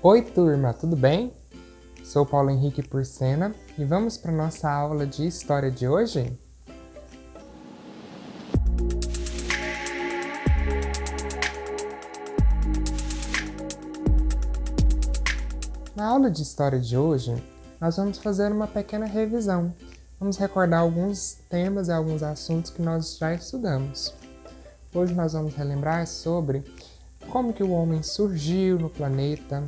Oi, turma, tudo bem? Sou Paulo Henrique Porcena e vamos para nossa aula de história de hoje? Na aula de história de hoje, nós vamos fazer uma pequena revisão. Vamos recordar alguns temas e alguns assuntos que nós já estudamos. Hoje nós vamos relembrar sobre como que o homem surgiu no planeta,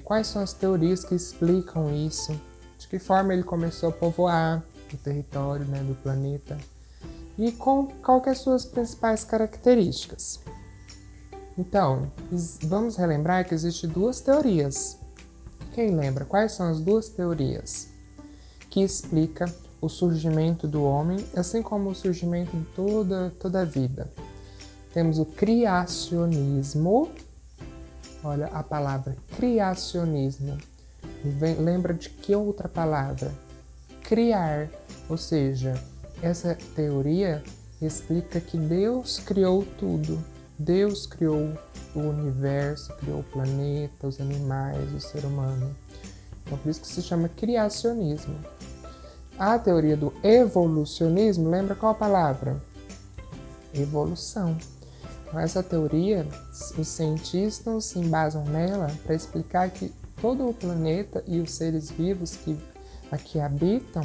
quais são as teorias que explicam isso, de que forma ele começou a povoar o território, do planeta e qual que é as suas principais características. Então, vamos relembrar que existem duas teorias. Quem lembra quais são as duas teorias que explicam o surgimento do homem, assim como o surgimento de toda a vida? Temos o criacionismo. Olha a palavra criacionismo. Lembra de que outra palavra? Criar. Ou seja, essa teoria explica que Deus criou tudo. Deus criou o universo, criou o planeta, os animais, o ser humano. Então, por isso que se chama criacionismo. A teoria do evolucionismo, lembra qual a palavra? Evolução. Então, essa teoria, os cientistas se embasam nela para explicar que todo o planeta e os seres vivos que aqui habitam,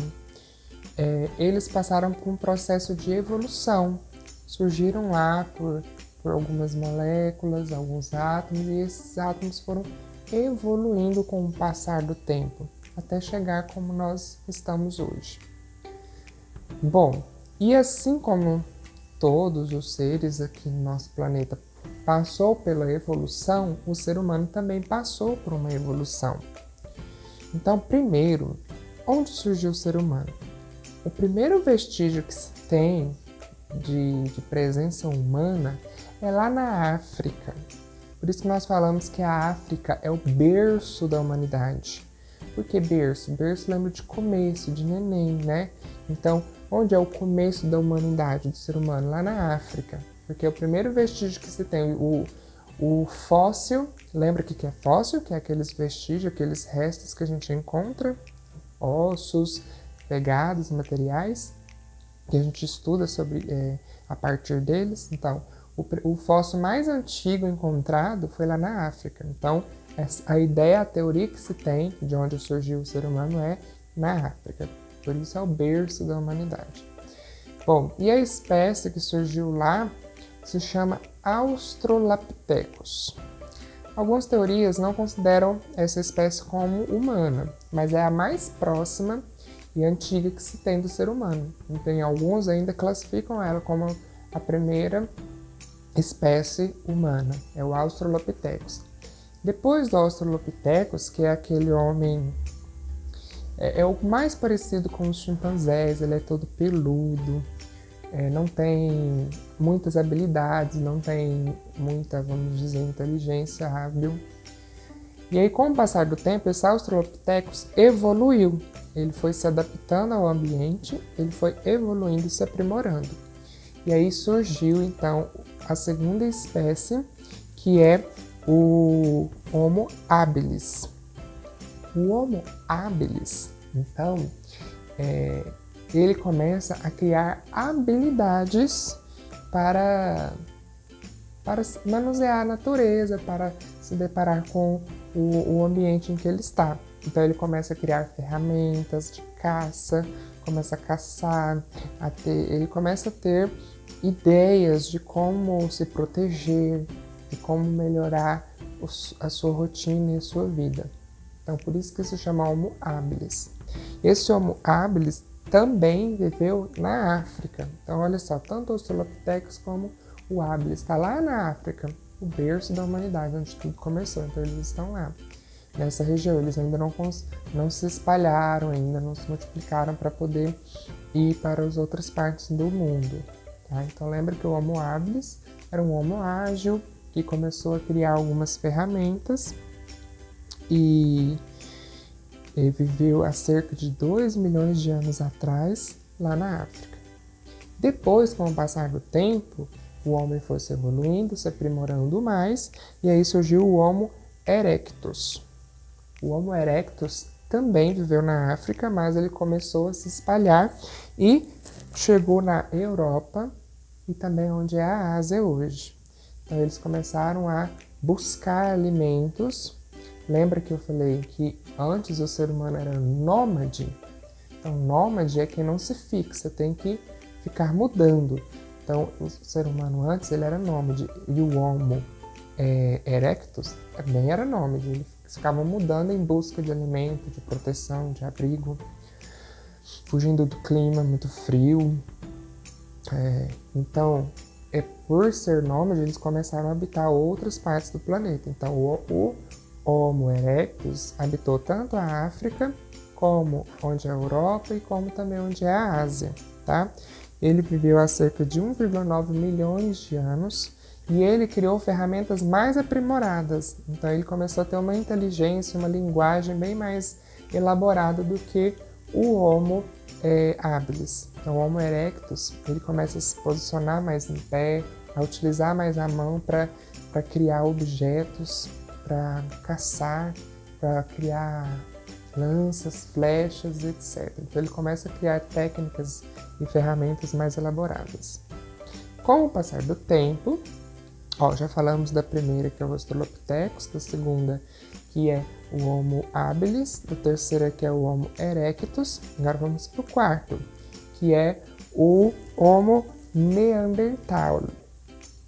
eles passaram por um processo de evolução. Surgiram lá por algumas moléculas, alguns átomos, e esses átomos foram evoluindo com o passar do tempo, até chegar como nós estamos hoje. Bom, e assim como todos os seres aqui no nosso planeta passou pela evolução, o ser humano também passou por uma evolução. Então, primeiro, onde surgiu o ser humano? O primeiro vestígio que se tem de presença humana é lá na África. Por isso que nós falamos que a África é o berço da humanidade. Por que berço? Berço lembra de começo, de neném, né? Então, onde é o começo da humanidade, do ser humano? Lá na África. Porque é o primeiro vestígio que se tem, o fóssil. Lembra o que é fóssil? Que é aqueles vestígios, aqueles restos que a gente encontra, ossos, pegados, materiais, que a gente estuda sobre a partir deles. Então, o fóssil mais antigo encontrado foi lá na África. Então, a ideia, a teoria que se tem de onde surgiu o ser humano é na África. Por isso é o berço da humanidade. Bom, e a espécie que surgiu lá se chama Australopithecus. Algumas teorias não consideram essa espécie como humana, mas é a mais próxima e antiga que se tem do ser humano. Então, alguns ainda classificam ela como a primeira espécie humana, é o Australopithecus. Depois do Australopithecus, que é aquele homem, é o mais parecido com os chimpanzés, ele é todo peludo, não tem muitas habilidades, não tem muita, vamos dizer, inteligência hábil. E aí, com o passar do tempo, esse Australopithecus evoluiu. Ele foi se adaptando ao ambiente, ele foi evoluindo e se aprimorando. E aí surgiu, então, a segunda espécie, que é o Homo habilis. O Homo habilis, então, ele começa a criar habilidades para manusear a natureza, para se deparar com o ambiente em que ele está. Então ele começa a criar ferramentas de caça, começa a caçar, ele começa a ter ideias de como se proteger, de como melhorar a sua rotina e a sua vida. Então por isso que se chama Homo habilis. Esse Homo habilis também viveu na África. Então olha só, tanto o Australopithecus como o habilis está lá na África, o berço da humanidade, onde tudo começou. Então eles estão lá, nessa região. Eles ainda não se espalharam, ainda não se multiplicaram para poder ir para as outras partes do mundo. Tá? Então lembra que o Homo habilis era um homo ágil que começou a criar algumas ferramentas e viveu há cerca de 2 milhões de anos atrás lá na África. Depois, com o passar do tempo, o homem foi se evoluindo, se aprimorando mais, e aí surgiu o Homo erectus. O Homo erectus também viveu na África, mas ele começou a se espalhar e chegou na Europa e também onde é a Ásia hoje. Então eles começaram a buscar alimentos. Lembra que eu falei que antes o ser humano era nômade? Então nômade é quem não se fixa, tem que ficar mudando. Então o ser humano antes ele era nômade e o Homo erectus também era nômade. Ele ficava mudando em busca de alimento, de proteção, de abrigo, fugindo do clima muito frio. Então, por ser nômade, eles começaram a habitar outras partes do planeta. Então, o Homo erectus habitou tanto a África, como onde é a Europa e como também onde é a Ásia, tá? Ele viveu há cerca de 1,9 milhões de anos e ele criou ferramentas mais aprimoradas. Então, ele começou a ter uma inteligência, uma linguagem bem mais elaborada do que o Homo habilis. Então, o Homo erectus, ele começa a se posicionar mais em pé, a utilizar mais a mão para criar objetos, para caçar, para criar lanças, flechas, etc. Então, ele começa a criar técnicas e ferramentas mais elaboradas. Com o passar do tempo, já falamos da primeira, que é o Australopithecus, da segunda, que é o Homo habilis, da terceira, que é o Homo erectus. Agora vamos para o quarto, que é o Homo neanderthal.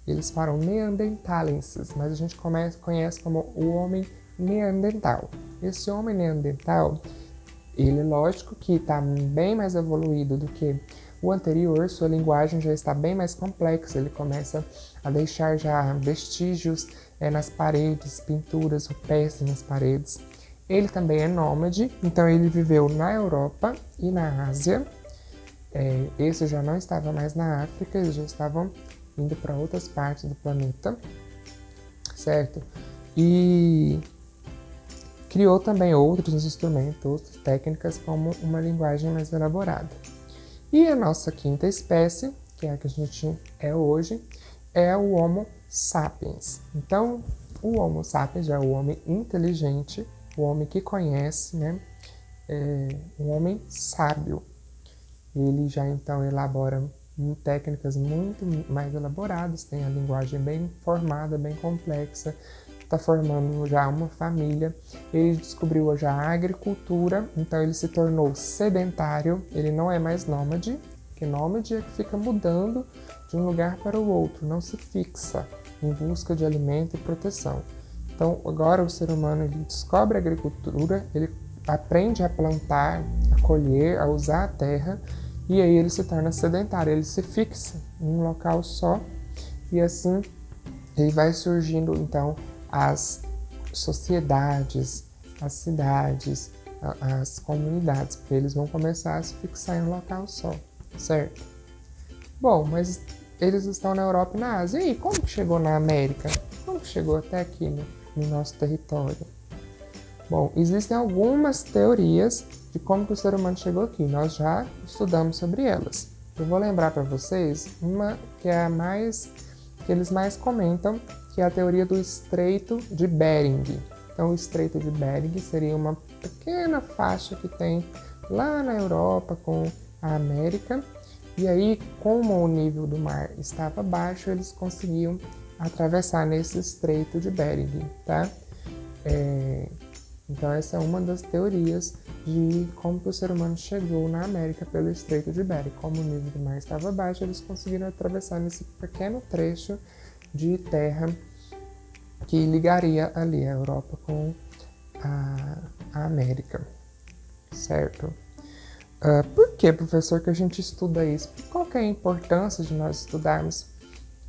Eles falam neanderthalenses, mas a gente conhece como o homem neandertal. Esse homem neandertal, ele é lógico que está bem mais evoluído do que o anterior, sua linguagem já está bem mais complexa, ele começa a deixar já vestígios nas paredes, pinturas rupestres nas paredes. Ele também é nômade, então ele viveu na Europa e na Ásia. Esse já não estava mais na África, eles já estavam indo para outras partes do planeta, certo? E criou também outros instrumentos, outras técnicas, como uma linguagem mais elaborada. E a nossa quinta espécie, que é a que a gente é hoje, é o Homo sapiens. Então, o Homo sapiens já é o homem inteligente, o homem que conhece, né? Um homem sábio. Ele já então elabora técnicas muito mais elaboradas, tem a linguagem bem formada, bem complexa, está formando já uma família. Ele descobriu já a agricultura, então ele se tornou sedentário, ele não é mais nômade, porque nômade é que fica mudando de um lugar para o outro, não se fixa em busca de alimento e proteção. Então agora o ser humano ele descobre a agricultura, ele aprende a plantar, a colher, a usar a terra, e aí ele se torna sedentário, ele se fixa em um local só, e assim ele vai surgindo então as sociedades, as cidades, as comunidades, porque eles vão começar a se fixar em um local só, certo? Bom, mas eles estão na Europa e na Ásia. E aí, como que chegou na América? Como que chegou até aqui no nosso território? Bom, existem algumas teorias de como que o ser humano chegou aqui. Nós já estudamos sobre elas. Eu vou lembrar para vocês uma que é a mais que eles mais comentam, que é a teoria do Estreito de Bering. Então, o Estreito de Bering seria uma pequena faixa que tem lá na Europa com a América. E aí, como o nível do mar estava baixo, eles conseguiam atravessar nesse Estreito de Bering, tá? Então, essa é uma das teorias de como que o ser humano chegou na América pelo Estreito de Bering. Como o nível do mar estava baixo, eles conseguiram atravessar nesse pequeno trecho de terra que ligaria ali a Europa com a América, certo? Por que, professor, que a gente estuda isso? Qual que é a importância de nós estudarmos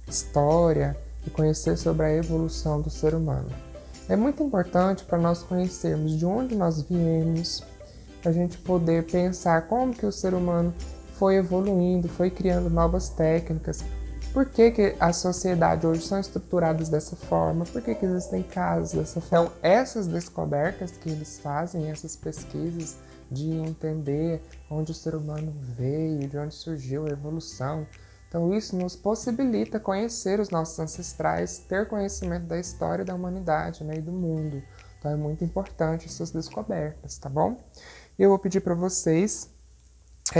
história e conhecer sobre a evolução do ser humano? É muito importante para nós conhecermos de onde nós viemos, para a gente poder pensar como que o ser humano foi evoluindo, foi criando novas técnicas. Por que as sociedades hoje são estruturadas dessa forma? Por que existem casas dessa forma? Então, essas descobertas que eles fazem, essas pesquisas de entender onde o ser humano veio, de onde surgiu a evolução, Então, isso nos possibilita conhecer os nossos ancestrais, ter conhecimento da história da humanidade, né, e do mundo. Então, é muito importante essas descobertas, tá bom? E eu vou pedir para vocês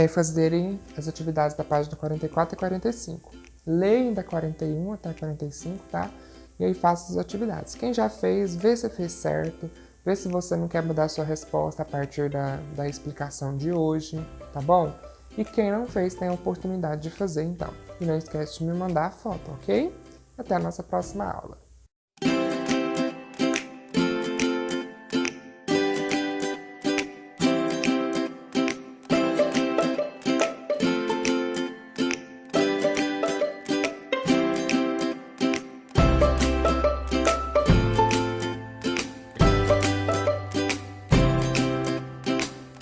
fazerem as atividades da página 44 e 45. Leem da 41 até 45, tá? E aí façam as atividades. Quem já fez, vê se fez certo, vê se você não quer mudar a sua resposta a partir da explicação de hoje, tá bom? E quem não fez tem a oportunidade de fazer então. E não esquece de me mandar a foto, ok? Até a nossa próxima aula.